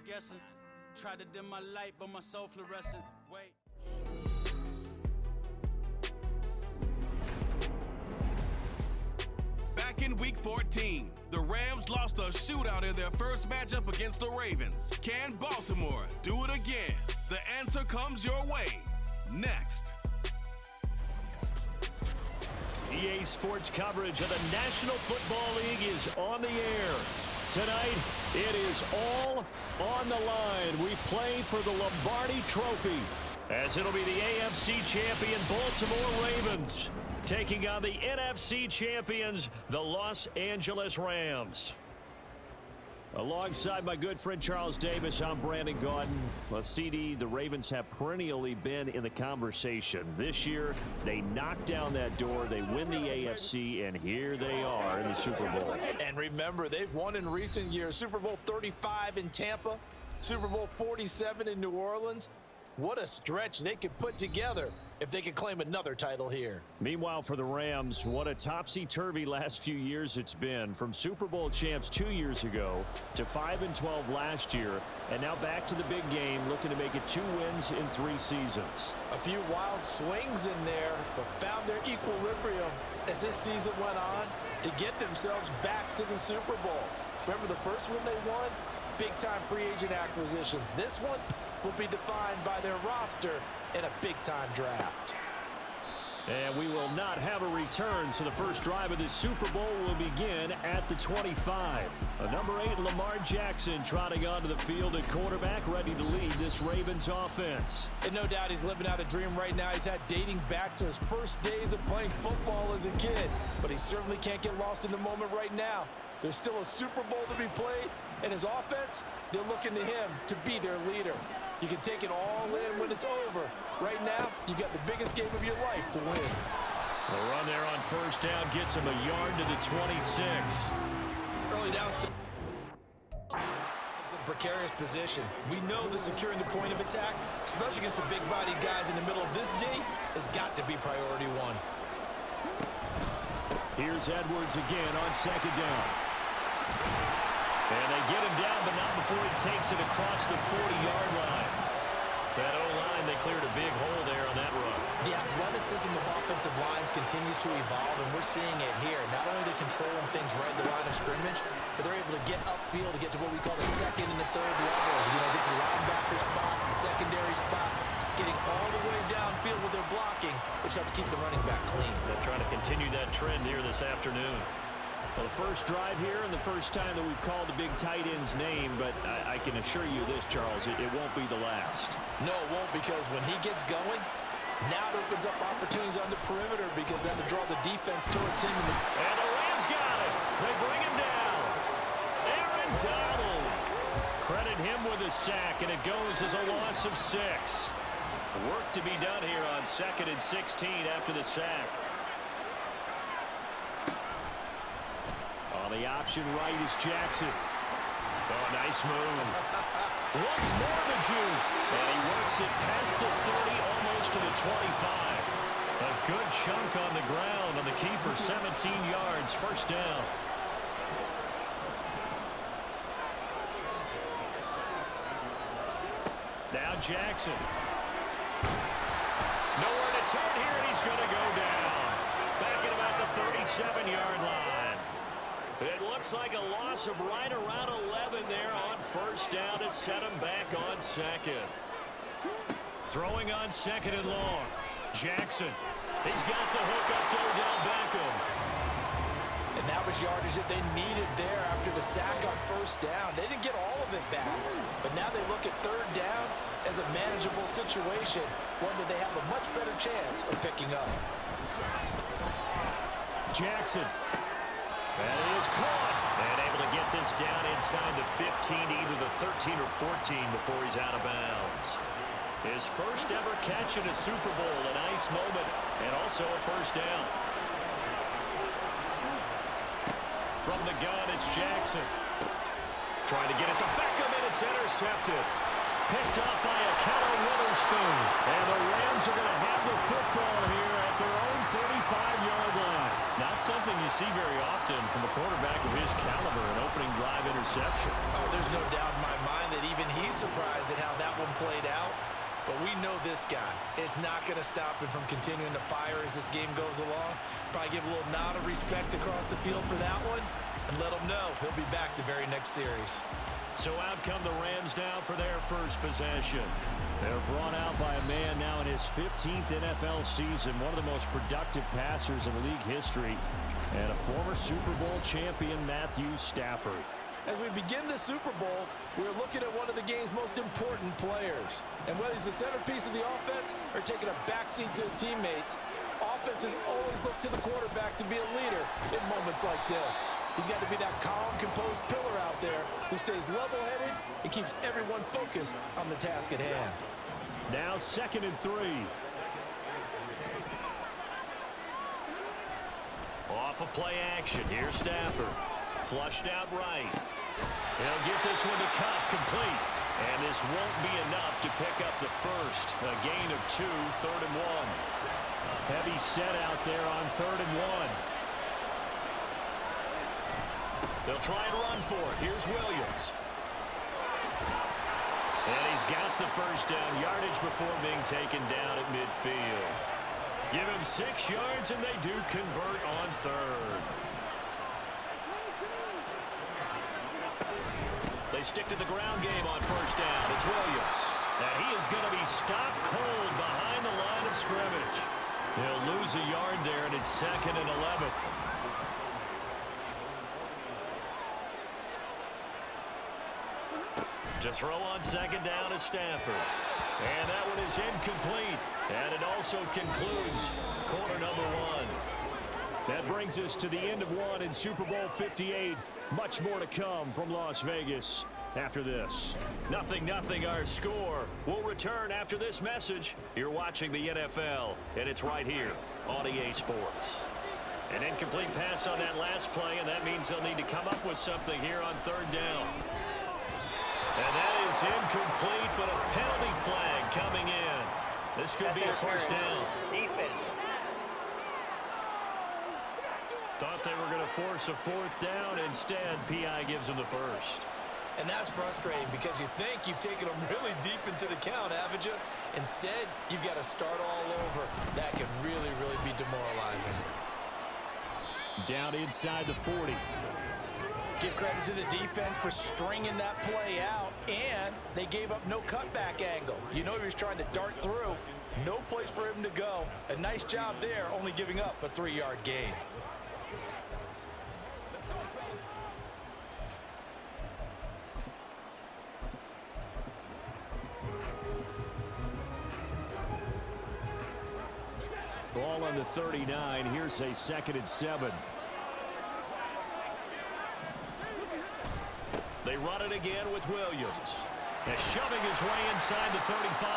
guessing. Tried to dim my light, but my soul fluorescent. Wait. Back in Week 14, the Rams lost a shootout in their first matchup against the Ravens. Can Baltimore do it again? The answer comes your way next. EA Sports coverage of the National Football League is on the air. Tonight, it is all on the line. We play for the Lombardi Trophy, as it'll be the AFC champion Baltimore Ravens taking on the NFC champions, the Los Angeles Rams. Alongside my good friend Charles Davis, I'm Brandon Gaudin. Well, CD, the Ravens have perennially been in the conversation. This year, they knock down that door, they win the AFC, and here they are in the Super Bowl. And remember, they've won in recent years. Super Bowl 35 in Tampa, Super Bowl 47 in New Orleans. What a stretch they could put together if they could claim another title here. Meanwhile, for the Rams, what a topsy-turvy last few years it's been. From Super Bowl champs 2 years ago to 5-12 last year, and now back to the big game, looking to make it 2 wins in 3 seasons. A few wild swings in there, but found their equilibrium as this season went on to get themselves back to the Super Bowl. Remember the first one they won? Big-time free agent acquisitions. This one will be defined by their roster in a big-time draft. And we will not have a return, so the first drive of this Super Bowl will begin at the 25. Number 8, Lamar Jackson, trotting onto the field at quarterback, ready to lead this Ravens offense. And no doubt he's living out a dream right now. He's had dating back to his first days of playing football as a kid. But he certainly can't get lost in the moment right now. There's still a Super Bowl to be played, and his offense, they're looking to him to be their leader. You can take it all in when it's over. Right now, you got the biggest game of your life to win. The run there on first down gets him a yard to the 26. Early down still. It's a precarious position. We know that securing the point of attack, especially against the big-bodied guys in the middle of this D, has got to be priority 1. Here's Edwards again on second down. And they get him down, but not before he takes it across the 40-yard line. That O-line, they cleared a big hole there on that run. The athleticism of offensive lines continues to evolve, and we're seeing it here. Not only are they controlling things right at the line of scrimmage, but they're able to get upfield to get to what we call the second and the third levels. You know, get to the linebacker spot, the secondary spot, getting all the way downfield with their blocking, which helps keep the running back clean. They're trying to continue that trend here this afternoon. Well, the first drive here and the first time that we've called the big tight end's name, but I can assure you this, Charles, it won't be the last. No, it won't, because when he gets going, now it opens up opportunities on the perimeter because that'll draw the defense towards him. And the Rams got it. They bring him down. Aaron Donald. Credit him with a sack, and it goes as a loss of 6. Work to be done here on 2nd and 16 after the sack. On the option right is Jackson. Oh, nice move. Once more the juke. And he works it past the 30, almost to the 25. A good chunk on the ground on the keeper, 17 yards, first down. Now Jackson. Nowhere to turn here, and he's going to go down. Back at about the 37-yard line. It looks like a loss of right around 11 there on first down to set him back on second. Throwing on second and long. Jackson. He's got the hook up to Odell Beckham. And that was yardage that they needed there after the sack on first down. They didn't get all of it back, but now they look at third down as a manageable situation, one that they have a much better chance of picking up. Jackson. That is caught. And able to get this down inside the 15, either the 13 or 14 before he's out of bounds. His first ever catch in a Super Bowl, a nice moment, and also a first down. From the gun, it's Jackson. Trying to get it to Beckham, and it's intercepted. Picked up by a Keller Witherspoon. And the Rams are going to have the football here at their own 35-yard line. Not something you see very often from a quarterback of his caliber, an opening drive interception. Oh, there's no doubt in my mind that even he surprised at how that one played out. But we know this guy is not going to stop him from continuing to fire as this game goes along. Probably give a little nod of respect across the field for that one and let him know he'll be back the very next series. So out come the Rams now for their first possession. They're brought out by a man now in his 15th NFL season, one of the most productive passers in league history, and a former Super Bowl champion, Matthew Stafford. As we begin the Super Bowl, we're looking at one of the game's most important players. And whether he's the centerpiece of the offense or taking a backseat to his teammates, offenses always look to the quarterback to be a leader in moments like this. He's got to be that calm, composed pillar out there who stays level-headed and keeps everyone focused on the task at hand. Now 2nd and 3. Off of play action. Here's Stafford. Flushed out right. He'll get this one to Cup complete. And this won't be enough to pick up the first. A gain of 2, 3rd and 1. A heavy set out there on 3rd and 1. They'll try and run for it. Here's Williams. And he's got the first down yardage before being taken down at midfield. Give him 6 yards, and they do convert on 3rd. They stick to the ground game on 1st down. It's Williams. And he is going to be stopped cold behind the line of scrimmage. He'll lose a yard there, and it's 2nd and 11. To throw on 2nd down is Stafford. And that one is incomplete. And it also concludes quarter number 1. That brings us to the end of 1 in Super Bowl 58. Much more to come from Las Vegas after this. 0-0 our score. We'll return after this message. You're watching the NFL, and it's right here on EA Sports. An incomplete pass on that last play, and that means they'll need to come up with something here on 3rd down. And that is incomplete, but a penalty flag coming in. This could be a 1st down. Thought they were going to force a 4th down. Instead, P.I. gives them the first. And that's frustrating because you think you've taken them really deep into the count, haven't you? Instead, you've got to start all over. That can really, really be demoralizing. Down inside the 40. Give credit to the defense for stringing that play out, and they gave up no cutback angle. You know he was trying to dart through. No place for him to go. A nice job there, only giving up a 3-yard gain. Ball on the 39. Here's a 2nd and 7. They run it again with Williams. And shoving his way inside the 35.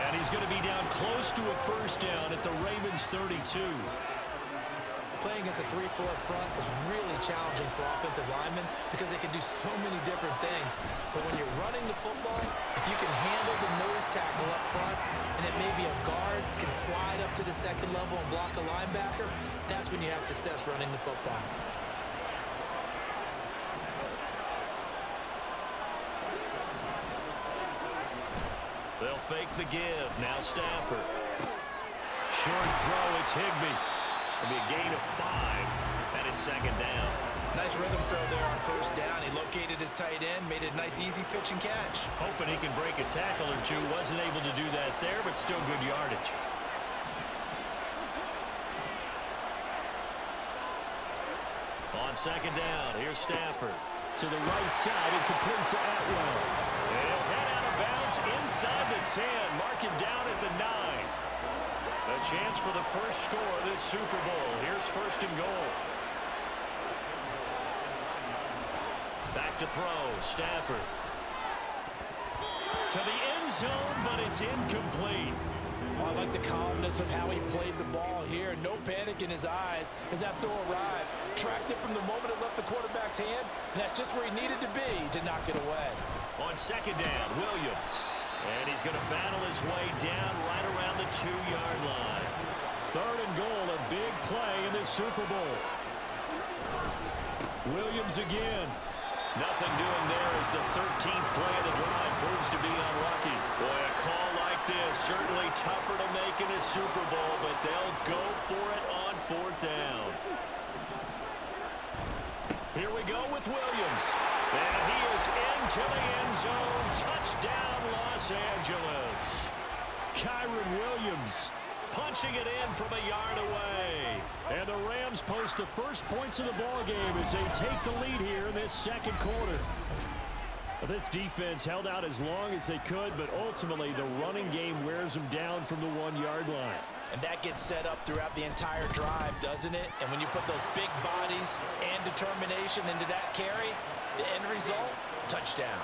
And he's going to be down close to a 1st down at the Ravens 32. Playing against a 3-4 front is really challenging for offensive linemen because they can do so many different things. But when you're running the football, if you can handle the nose tackle up front, and it may be a guard can slide up to the 2nd level and block a linebacker, that's when you have success running the football. They'll fake the give. Now Stafford. Short throw. It's Higbee. It'll be a gain of 5, and it's 2nd down. Nice rhythm throw there on 1st down. He located his tight end, made it a nice, easy pitch and catch. Hoping he can break a tackle or two. Wasn't able to do that there, but still good yardage. On 2nd down, here's Stafford. To the right side and complete to Atwell. And head out of bounds inside the 10. Mark it down at the 9. A chance for the first score of this Super Bowl. Here's 1st and goal. Back to throw. Stafford. To the end zone, but it's incomplete. I like the calmness of how he played the ball here. No panic in his eyes as that throw arrived. Tracked it from the moment it left the quarterback's hand, and that's just where he needed to be to knock it away. On 2nd down, Williams. And he's going to battle his way down right around the 2-yard line. 3rd and goal, a big play in this Super Bowl. Williams again. Nothing doing there as the 13th play of the drive proves to be certainly tougher to make in a Super Bowl, but they'll go for it on 4th down. Here we go with Williams. And he is into the end zone. Touchdown, Los Angeles. Kyron Williams punching it in from a yard away. And the Rams post the first points of the ball game as they take the lead here in this second quarter. This defense held out as long as they could, but ultimately the running game wears them down from the 1-yard line. And that gets set up throughout the entire drive, doesn't it? And when you put those big bodies and determination into that carry, the end result, touchdown.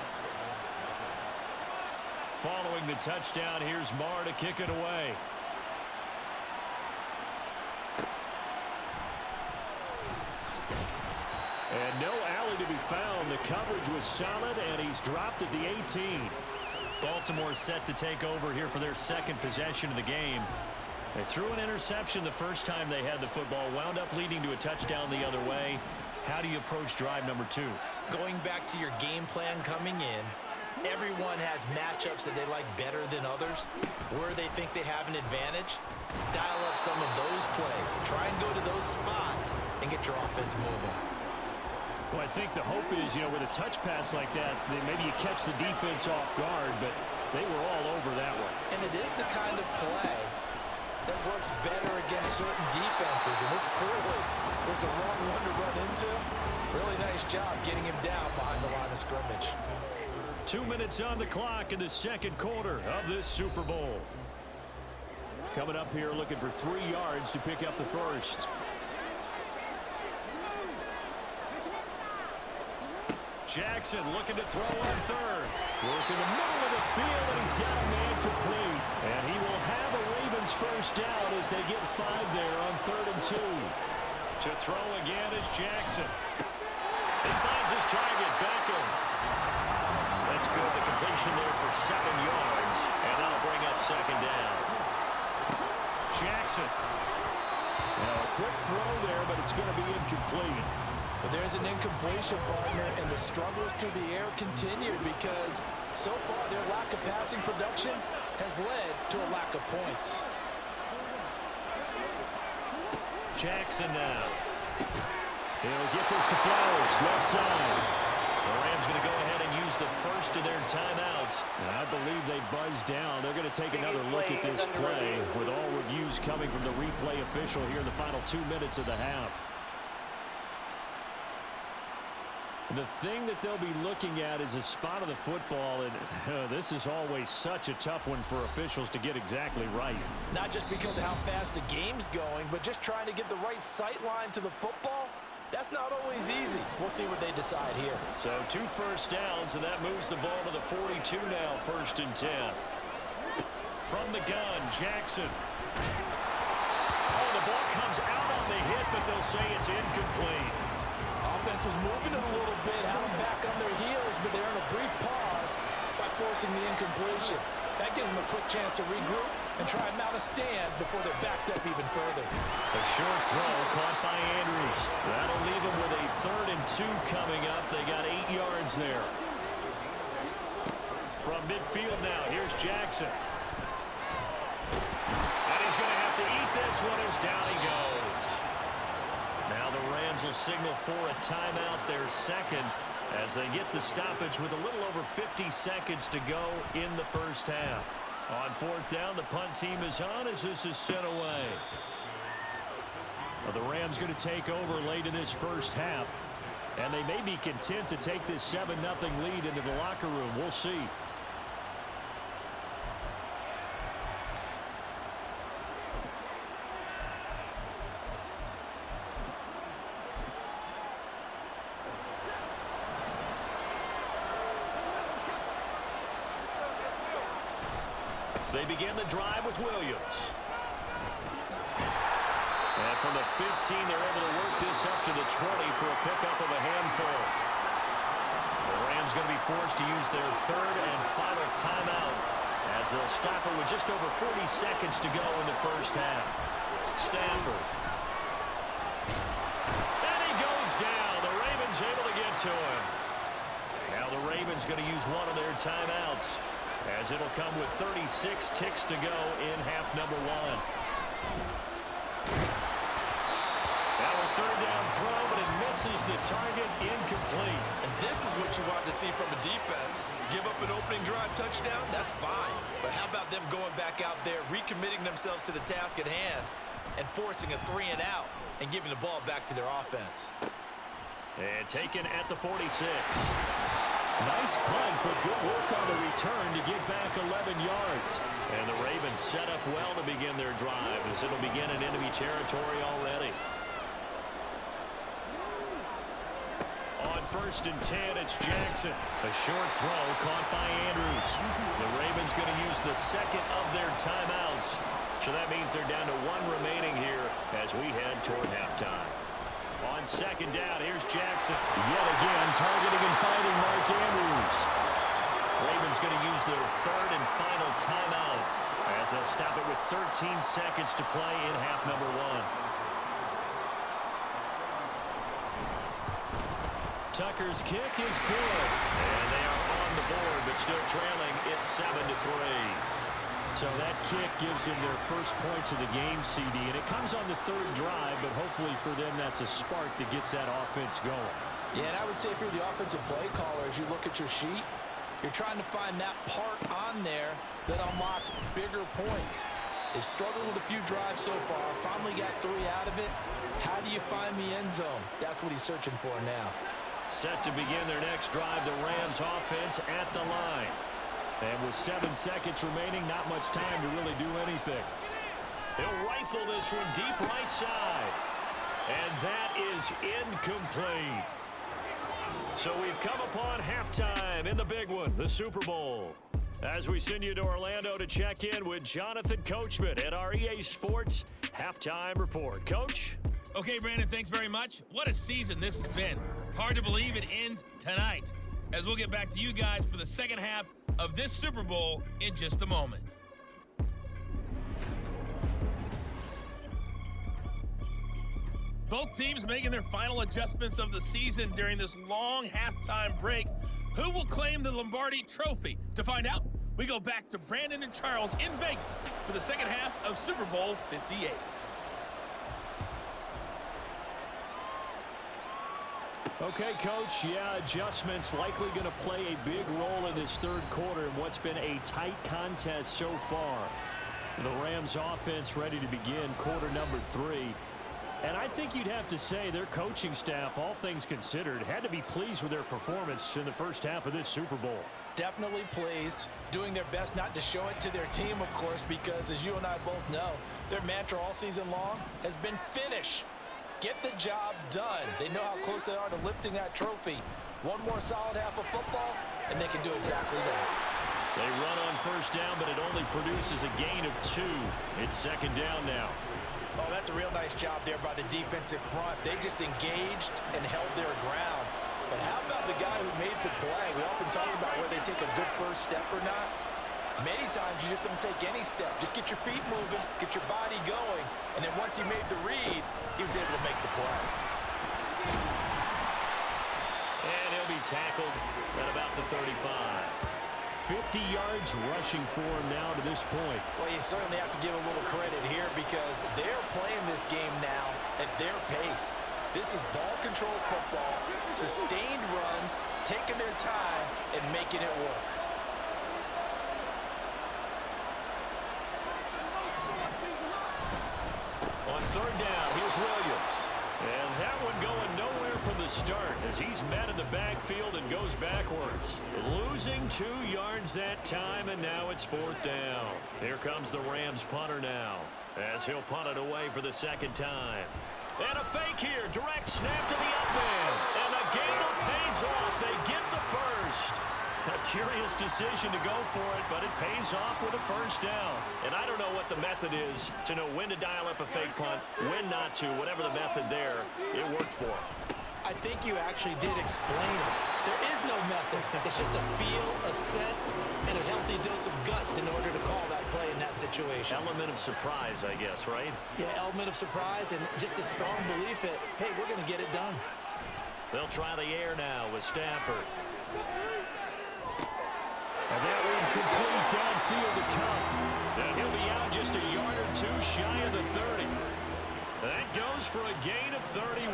Following the touchdown, here's Marr to kick it away. And no alley to be found. The coverage was solid, and he's dropped at the 18. Baltimore set to take over here for their second possession of the game. They threw an interception the first time they had the football, wound up leading to a touchdown the other way. How do you approach drive number 2? Going back to your game plan coming in, everyone has matchups that they like better than others. Where they think they have an advantage, dial up some of those plays. Try and go to those spots and get your offense moving. Well, I think the hope is, with a touch pass like that, maybe you catch the defense off guard, but they were all over that one. And it is the kind of play that works better against certain defenses, and this clearly is the wrong one to run into. Really nice job getting him down behind the line of scrimmage. 2 minutes on the clock in the second quarter of this Super Bowl. Coming up here looking for 3 yards to pick up the first. Jackson looking to throw on third. Work in the middle of the field, and he's got a man complete. And he will have a Ravens first down as they get 5 there on 3rd and 2. To throw again is Jackson. He finds his target, Beckham. That's good. The completion there for 7 yards. And that'll bring up 2nd down. Jackson. Now a quick throw there, but it's going to be incomplete. But there's an incompletion, partner, and the struggles through the air continued because so far their lack of passing production has led to a lack of points. Jackson now. He'll get this to Flowers, left side. The Rams going to go ahead and use the first of their timeouts. And I believe they buzzed down. They're going to take another look at this play with all reviews coming from the replay official here in the final 2 minutes of the half. The thing that they'll be looking at is a spot of the football, and this is always such a tough one for officials to get exactly right. Not just because of how fast the game's going, but just trying to get the right sight line to the football. That's not always easy. We'll see what they decide here. So 2 first downs, and that moves the ball to the 42 now, 1st and 10. From the gun, Jackson. Oh, the ball comes out on the hit, but they'll say it's incomplete. Offense was moving it a little bit, had them back on their heels, but they're in a brief pause by forcing the incompletion. That gives them a quick chance to regroup and try and mount a stand before they're backed up even further. A short throw caught by Andrews. That'll leave them with a 3rd and 2 coming up. They got 8 yards there. From midfield now, here's Jackson. And he's going to have to eat this one as down he goes. Now the Rams will signal for a timeout, their second, as they get the stoppage with a little over 50 seconds to go in the first half. On 4th down, the punt team is on as this is sent away. Well, the Rams going to take over late in this first half, and they may be content to take this 7-0 lead into the locker room. We'll see. They begin the drive with Williams. And from the 15, they're able to work this up to the 20 for a pickup of a handful. The Rams going to be forced to use their 3rd and final timeout as they'll stop it with just over 40 seconds to go in the first half. Stafford. And he goes down. The Ravens able to get to him. Now the Ravens going to use one of their timeouts as it'll come with 36 ticks to go in half number one. Now a third down throw, but it misses the target, incomplete. And this is what you want to see from a defense. Give up an opening drive touchdown, that's fine. But how about them going back out there, recommitting themselves to the task at hand, and forcing a 3 and out, and giving the ball back to their offense. And taken at the 46. Nice punt, but good work on the return to get back 11 yards. And the Ravens set up well to begin their drive, as it'll begin in enemy territory already. On 1st and 10, it's Jackson. A short throw caught by Andrews. The Ravens going to use the second of their timeouts. So that means they're down to 1 remaining here as we head toward halftime. On 2nd down, here's Jackson. Yet again, targeting and finding Mark Andrews. Ravens going to use their 3rd and final timeout as they'll stop it with 13 seconds to play in half number one. Tucker's kick is good. And they are on the board, but still trailing. It's 7-3. So that kick gives them their first points of the game, CD. And it comes on the 3rd drive, but hopefully for them that's a spark that gets that offense going. Yeah, and I would say if you're the offensive play caller, as you look at your sheet, you're trying to find that part on there that unlocks bigger points. They've struggled with a few drives so far, finally got 3 out of it. How do you find the end zone? That's what he's searching for now. Set to begin their next drive, the Rams offense at the line. And with 7 seconds remaining, not much time to really do anything. He'll rifle this one deep right side. And that is incomplete. So we've come upon halftime in the big one, the Super Bowl. As we send you to Orlando to check in with Jonathan Coachman at our EA Sports Halftime Report. Coach? Okay, Brandon, thanks very much. What a season this has been. Hard to believe it ends tonight, as we'll get back to you guys for the second half of this Super Bowl in just a moment. Both teams making their final adjustments of the season during this long halftime break. Who will claim the Lombardi Trophy? To find out, we go back to Brandon and Charles in Vegas for the second half of Super Bowl 58. Okay, Coach, yeah, adjustments likely going to play a big role in this 3rd quarter in what's been a tight contest so far. The Rams offense ready to begin quarter number 3. And I think you'd have to say their coaching staff, all things considered, had to be pleased with their performance in the first half of this Super Bowl. Definitely pleased, doing their best not to show it to their team, of course, because as you and I both know, their mantra all season long has been finish. Get the job done. They know how close they are to lifting that trophy. One more solid half of football, and they can do exactly that. They run on 1st down, but it only produces a gain of 2. It's 2nd down now. Oh, that's a real nice job there by the defensive front. They just engaged and held their ground. But how about the guy who made the play? We often talk about whether they take a good first step or not. Many times you just don't take any step. Just get your feet moving, get your body going, and then once he made the read, he was able to make the play. And he'll be tackled at about the 35. 50 yards rushing for him now to this point. Well, you certainly have to give a little credit here because they're playing this game now at their pace. This is ball control football, sustained runs, taking their time, and making it work. On 3rd down, here's Williams. And that one going nowhere from the start as he's met in the backfield and goes backwards. Losing 2 yards that time, and now it's 4th down. Here comes the Rams punter now as he'll punt it away for the 2nd time. And a fake here. Direct snap to the up man. And the gamble pays off. They get the first. A curious decision to go for it, but it pays off with a 1st down. And I don't know what the method is to know when to dial up a fake punt, when not to, whatever the method there, it worked for him. I think you actually did explain it. There is no method. It's just a feel, a sense, and a healthy dose of guts in order to call that play in that situation. Element of surprise, I guess, right? Yeah, element of surprise and just a strong belief that, hey, we're going to get it done. They'll try the air now with Stafford. And that one complete back downfield to Cup. And he'll be out just a yard or two shy of the 30. That goes for a gain of 31.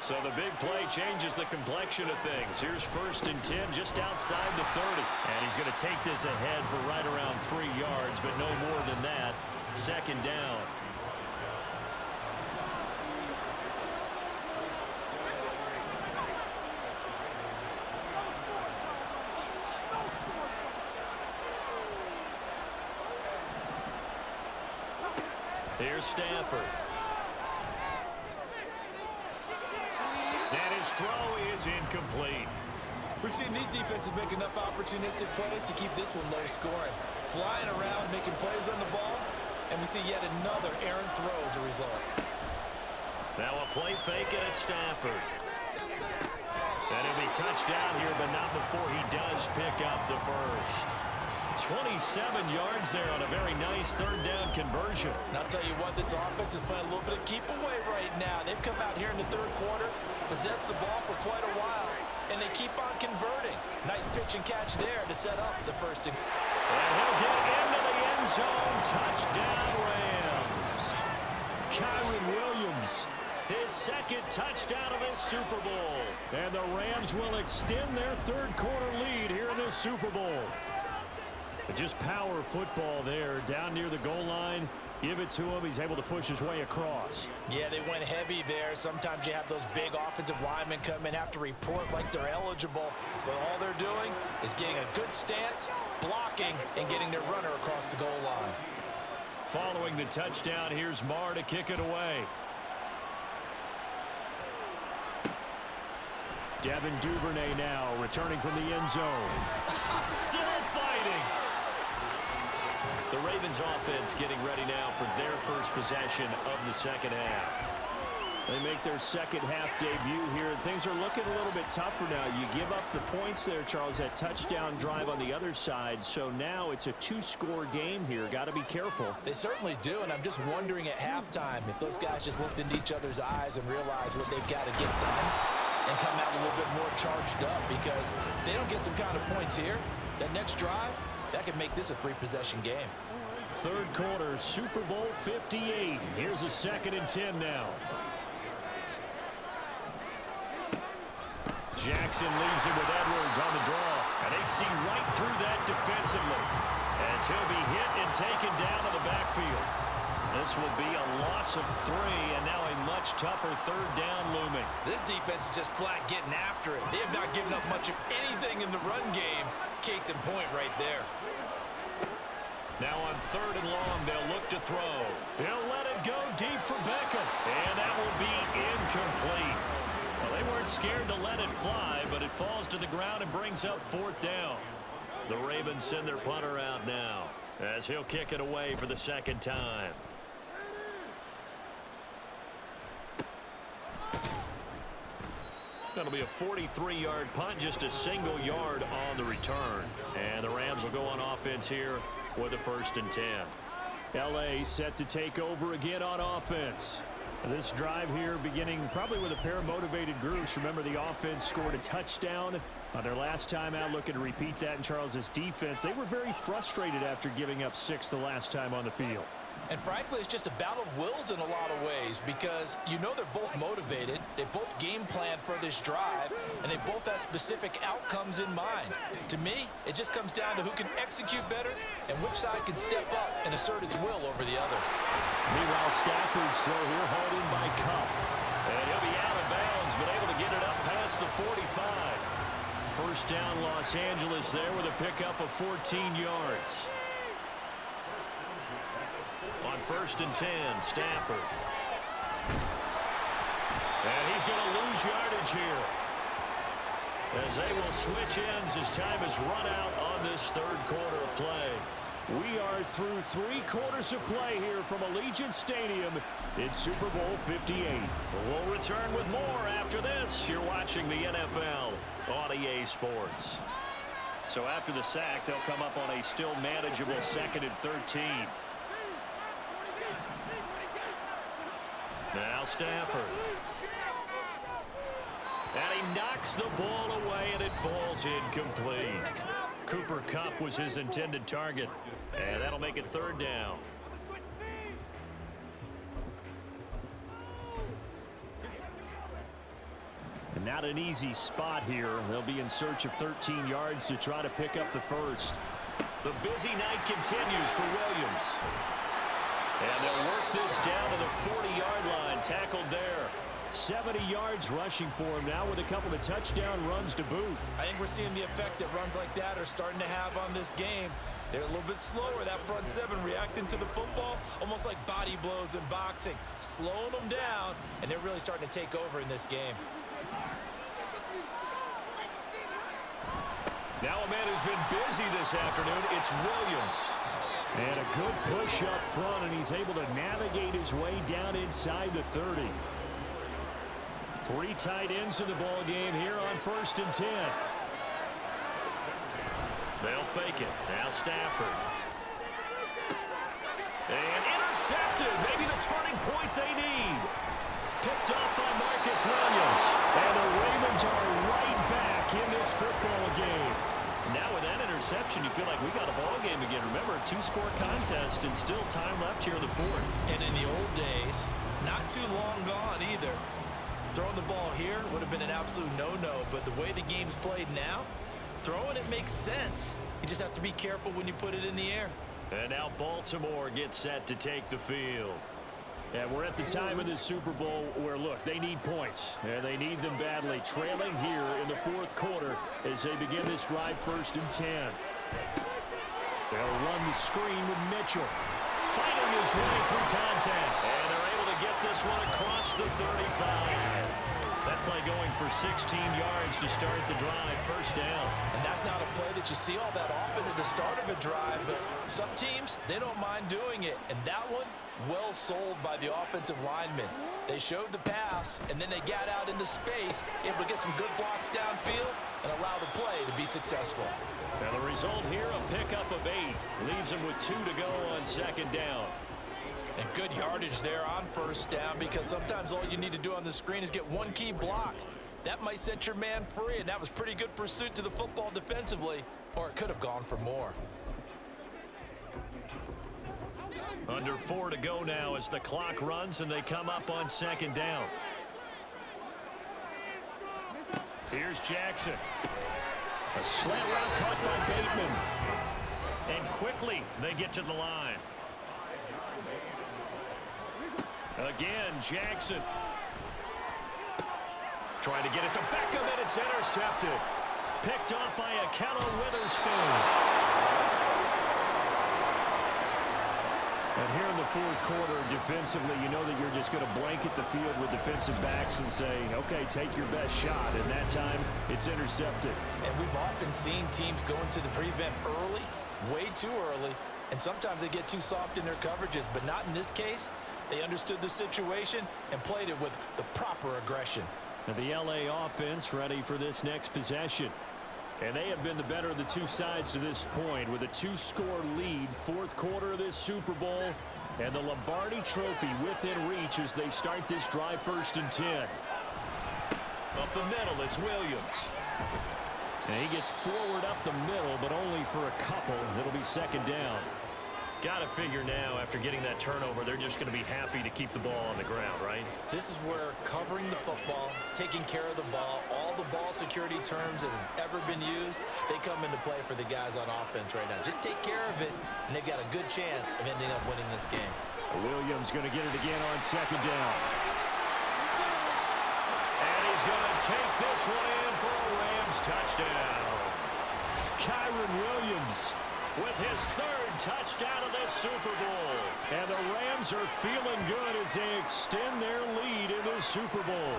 So the big play changes the complexion of things. Here's 1st and 10 just outside the 30. And he's going to take this ahead for right around 3 yards, but no more than that. 2nd down. Here's Stafford. And his throw is incomplete. We've seen these defenses make enough opportunistic plays to keep this one low scoring. Flying around, making plays on the ball, and we see yet another errant throw as a result. Now a play fake and it's Stafford. And he'll be touched down here, but not before he does pick up the first. 27 yards there on a very nice 3rd down conversion. And I'll tell you what, this offense is playing a little bit of keep away right now. They've come out here in the 3rd quarter, possessed the ball for quite a while, and they keep on converting. Nice pitch and catch there to set up the 1st and he'll get into the end zone. Touchdown, Rams. Kyron Williams, his 2nd touchdown of this Super Bowl. And the Rams will extend their 3rd quarter lead here in this Super Bowl. Just power football there, down near the goal line. Give it to him. He's able to push his way across. Yeah, they went heavy there. Sometimes you have those big offensive linemen come in, have to report like they're eligible. But all they're doing is getting a good stance, blocking, and getting their runner across the goal line. Following the touchdown, here's Marr to kick it away. Devin Duvernay now returning from the end zone. Still fighting. The Ravens offense getting ready now for their first possession of the 2nd half. They make their 2nd half debut here. Things are looking a little bit tougher now. You give up the points there, Charles, that touchdown drive on the other side. So now it's a 2-score game here. Got to be careful. They certainly do, and I'm just wondering at halftime if those guys just looked into each other's eyes and realized what they've got to get done and come out a little bit more charged up, because if they don't get some kind of points here, that next drive, that could make this a 3-possession game. 3rd quarter, Super Bowl 58. Here's a 2nd and 10 now. Jackson leaves it with Edwards on the draw. And they see right through that defensively as he'll be hit and taken down to the backfield. This will be a loss of 3, and now a much tougher 3rd down looming. This defense is just flat getting after it. They have not given up much of anything in the run game. Case in point right there. Now on 3rd and long, they'll look to throw. He'll let it go deep for Beckham. And that will be incomplete. Well, they weren't scared to let it fly, but it falls to the ground and brings up 4th down. The Ravens send their punter out now as he'll kick it away for the 2nd time. That'll be a 43-yard punt, just a single yard on the return. And the Rams will go on offense here with a 1st and 10. L.A. set to take over again on offense. This drive here beginning probably with a pair of motivated groups. Remember, the offense scored a touchdown on their last time out. Looking to repeat that in Charles's defense. They were very frustrated after giving up 6 the last time on the field. And frankly, it's just a battle of wills in a lot of ways, because you know they're both motivated, they both game plan for this drive, and they both have specific outcomes in mind. To me, it just comes down to who can execute better and which side can step up and assert its will over the other. Meanwhile, Stafford's throw here hauled in by Cup. And he'll be out of bounds, but able to get it up past the 45. 1st down, Los Angeles there with a pickup of 14 yards. On 1st and 10, Stafford. And he's going to lose yardage here, as they will switch ends as time is run out on this 3rd quarter of play. We are through 3 quarters of play here from Allegiant Stadium in Super Bowl 58. We'll return with more after this. You're watching the NFL on EA Sports. So after the sack, they'll come up on a still manageable 2nd and 13. Now Stafford. And he knocks the ball away, and it falls incomplete. Cooper Kupp was his intended target. And that'll make it 3rd down. And not an easy spot here. They'll be in search of 13 yards to try to pick up the first. The busy night continues for Williams. And they'll work this down to the 40-yard line. Tackled there. 70 yards rushing for him now with a couple of touchdown runs to boot. I think we're seeing the effect that runs like that are starting to have on this game. They're a little bit slower. That front seven reacting to the football, almost like body blows in boxing, slowing them down, and they're really starting to take over in this game. Now a man who's been busy this afternoon, it's Williams. And a good push up front, and he's able to navigate his way down inside the 30. 3 tight ends in the ball game here on 1st and 10. They'll fake it. Now Stafford. And intercepted. Maybe the turning point they need. Picked up by Marcus Williams. And the Ravens are right back in this football game. Now with that interception, you feel like we got a ball game again. Remember, a 2-score contest and still time left here in the 4th. And in the old days, not too long gone either. Throwing the ball here would have been an absolute no-no, but the way the game's played now, throwing it makes sense. You just have to be careful when you put it in the air. And now Baltimore gets set to take the field. And we're at the time of this Super Bowl where, look, they need points. And they need them badly. Trailing here in the 4th quarter as they begin this drive 1st and 10. They'll run the screen with Mitchell. Fighting his way through contact. And they're able to get this one across the 35. That play going for 16 yards to start the drive. 1st down. And that's not a play that you see all that often at the start of a drive, but some teams, they don't mind doing it. And that one, well sold by the offensive linemen. They showed the pass, and then they got out into space, able to get some good blocks downfield and allow the play to be successful. And the result here, a pickup of 8. Leaves them with 2 to go on 2nd down. And good yardage there on 1st down, because sometimes all you need to do on the screen is get one key block. That might set your man free, and that was pretty good pursuit to the football defensively, or it could have gone for more. Under 4 to go now as the clock runs and they come up on 2nd down. Here's Jackson. A slant route caught by Bateman. And quickly they get to the line. Again, Jackson. Trying to get it to Beckham, and it's intercepted. Picked off by Akello Witherspoon. And here in the 4th quarter, defensively, you know that you're just going to blanket the field with defensive backs and say, okay, take your best shot. And that time, it's intercepted. And we've often seen teams go into the prevent early, way too early, and sometimes they get too soft in their coverages, but not in this case. They understood the situation and played it with the proper aggression. And the LA offense ready for this next possession. And they have been the better of the 2 sides to this point with a 2-score lead. 4th quarter of this Super Bowl. And the Lombardi Trophy within reach as they start this drive 1st and 10. Up the middle, it's Williams. And he gets forward up the middle, but only for a couple. It'll be 2nd down. Got to figure now, after getting that turnover, they're just going to be happy to keep the ball on the ground, right? This is where covering the football, taking care of the ball, all the ball security terms that have ever been used, they come into play for the guys on offense right now. Just take care of it, and they've got a good chance of ending up winning this game. Williams going to get it again on 2nd down. And he's going to take this one in for a Rams touchdown. Kyron Williams with his 3rd touchdown of this Super Bowl. And the Rams are feeling good as they extend their lead in this Super Bowl.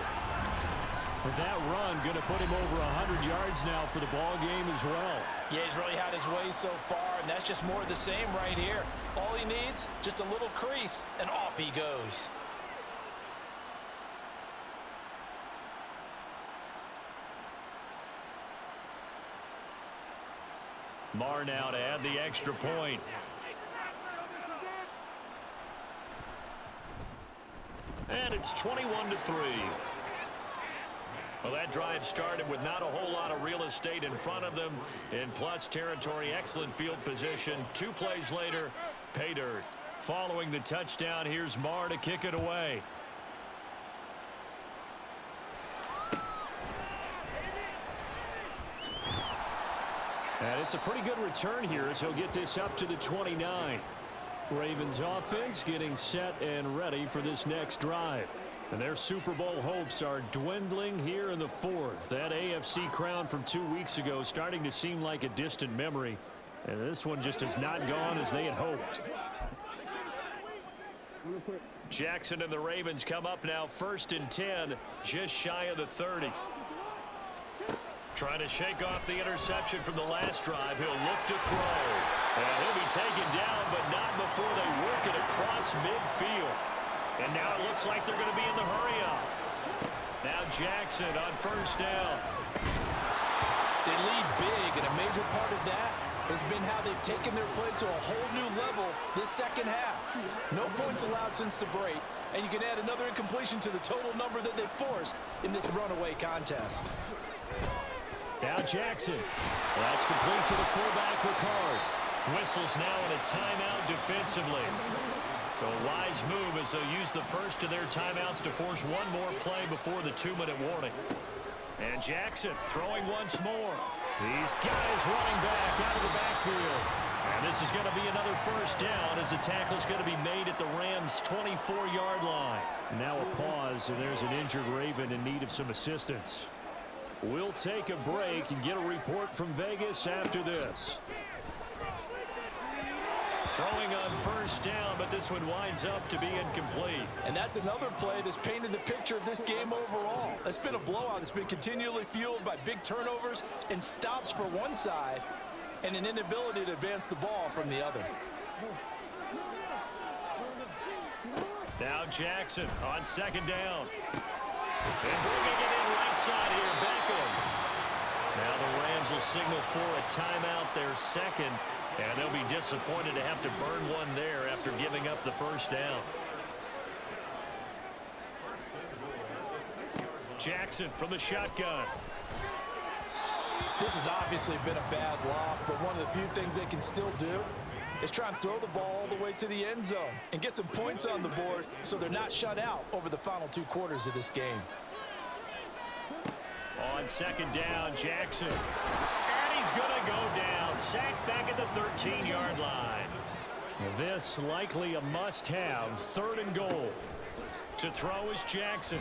With that run, going to put him over 100 yards now for the ball game as well. Yeah, he's really had his way so far, and that's just more of the same right here. All he needs, just a little crease, and off he goes. Marr now to add the extra point. And it's 21-3. Well, that drive started with not a whole lot of real estate in front of them. In plus territory, excellent field position. 2 plays later, pay dirt. Following the touchdown, here's Marr to kick it away. And it's a pretty good return here as he'll get this up to the 29. Ravens offense getting set and ready for this next drive. And their Super Bowl hopes are dwindling here in the 4th. That AFC crown from 2 weeks ago starting to seem like a distant memory. And this one just has not gone as they had hoped. Jackson and the Ravens come up now 1st and 10, just shy of the 30. Trying to shake off the interception from the last drive. He'll look to throw. And he'll be taken down, but not before they work it across midfield. And now it looks like they're going to be in the hurry-up. Now Jackson on 1st down. They lead big, and a major part of that has been how they've taken their play to a whole new level this second half. No points allowed since the break, and you can add another incompletion to the total number that they've forced in this runaway contest. Now Jackson. That's complete to the fullback Ricard. Whistles now in a timeout defensively. So a wise move as they'll use the first of their timeouts to force one more play before the 2-minute warning. And Jackson throwing once more. These guys running back out of the backfield. And this is going to be another 1st down as the tackle's going to be made at the Rams' 24-yard line. Now a pause, and there's an injured Raven in need of some assistance. We'll take a break and get a report from Vegas after this. Throwing on 1st down, but this one winds up to be incomplete. And that's another play that's painted the picture of this game overall. It's been a blowout. It's been continually fueled by big turnovers and stops for one side and an inability to advance the ball from the other. Now Jackson on 2nd down. And bringing it in right side here, Beckham. Now the Rams will signal for a timeout, their 2nd. And they'll be disappointed to have to burn one there after giving up the 1st down. Jackson from the shotgun. This has obviously been a bad loss, but one of the few things they can still do is try and throw the ball all the way to the end zone and get some points on the board so they're not shut out over the final 2 quarters of this game. On 2nd down, Jackson. And he's going to go down. Sacked back at the 13-yard line. This likely a must-have. 3rd and goal. To throw is Jackson.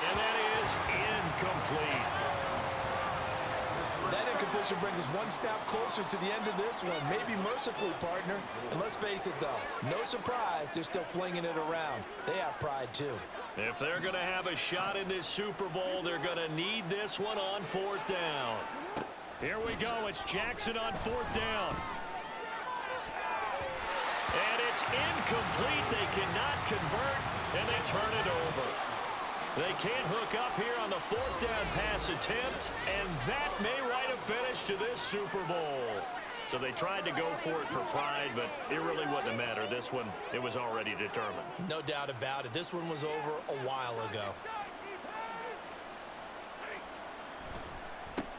And that is incomplete. That incompletion brings us one step closer to the end of this one. Maybe mercifully, partner. And let's face it, though, no surprise they're still flinging it around. They have pride, too. If they're going to have a shot in this Super Bowl, they're going to need this one on 4th down. Here we go. It's Jackson on 4th down. And it's incomplete. They cannot convert, and they turn it over. They can't hook up here on the 4th down pass attempt, and that may write a finish to this Super Bowl. So they tried to go for it for pride, but it really wouldn't matter. This one, it was already determined. No doubt about it. This one was over a while ago.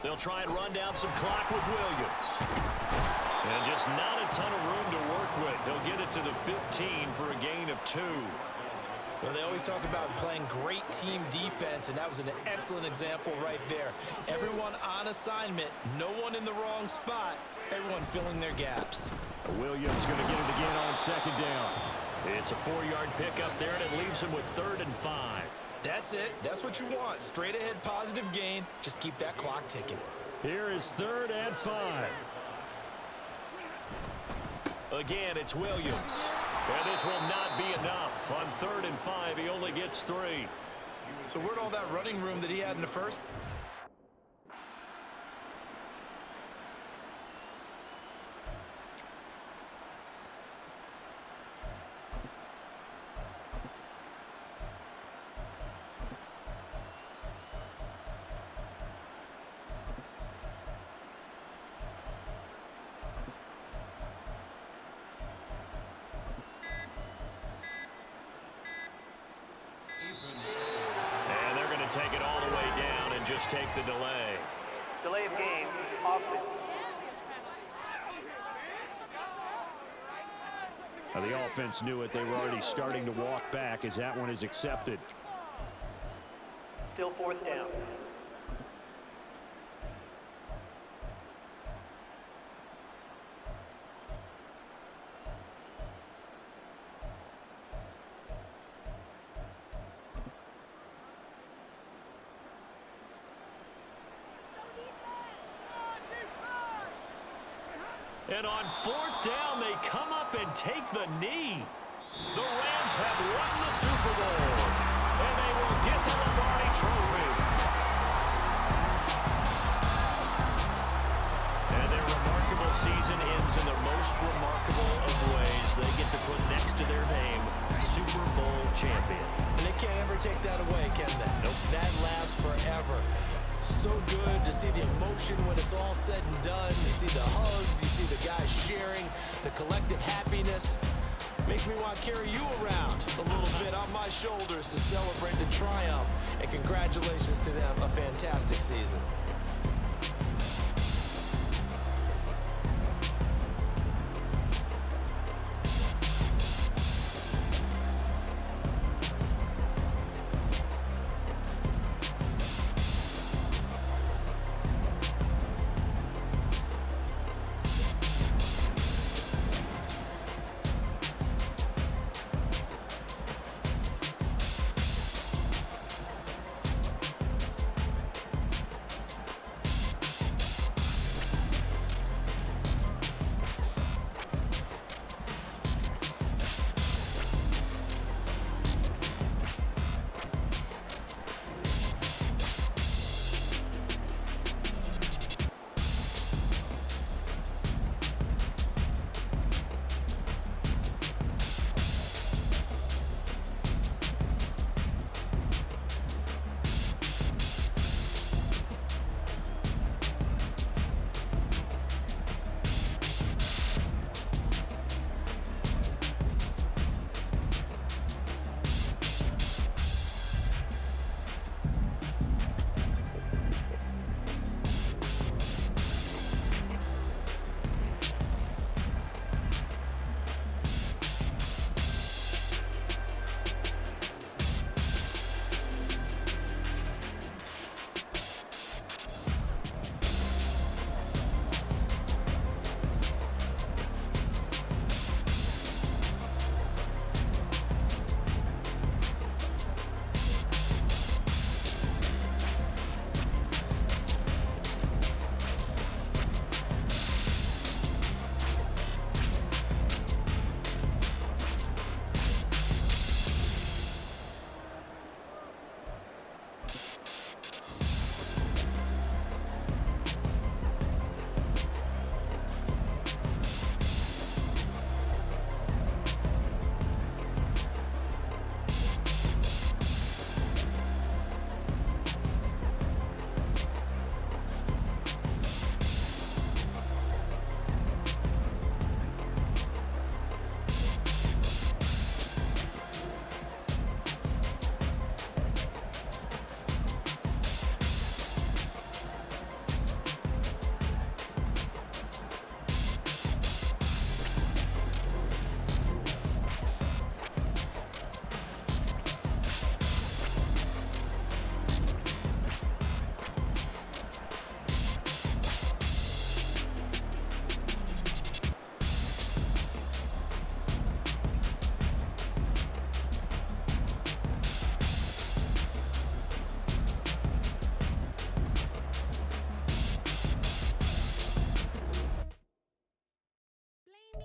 They'll try and run down some clock with Williams. And just not a ton of room to work with. He'll get it to the 15 for a gain of 2. Well, they always talk about playing great team defense, and that was an excellent example right there. Everyone on assignment, no one in the wrong spot, everyone filling their gaps. Williams going to get it again on 2nd down. It's a 4-yard pickup there, and it leaves him with 3rd and 5. That's it. That's what you want. Straight ahead positive gain. Just keep that clock ticking. Here is 3rd and 5. Again, it's Williams. And this will not be enough. On 3rd and 5, he only gets 3. So where'd all that running room that he had in the first? take it all the way down and just take the delay. Delay of game, offense. Now, the offense knew it. They were already starting to walk back as that one is accepted. Still fourth down. And on fourth down, they come up and take the knee. The Rams have won the Super Bowl, and they will get the Lombardi Trophy. And their remarkable season ends in the most remarkable of ways. They get to put next to their name, Super Bowl champion. And they can't ever take that away, can they? Nope. That lasts forever. So good to see the emotion when it's all said and done. You see the hugs, you see the guys sharing, the collective happiness. Makes me want to carry you around a little bit on my shoulders to celebrate the triumph. And congratulations to them, a fantastic season.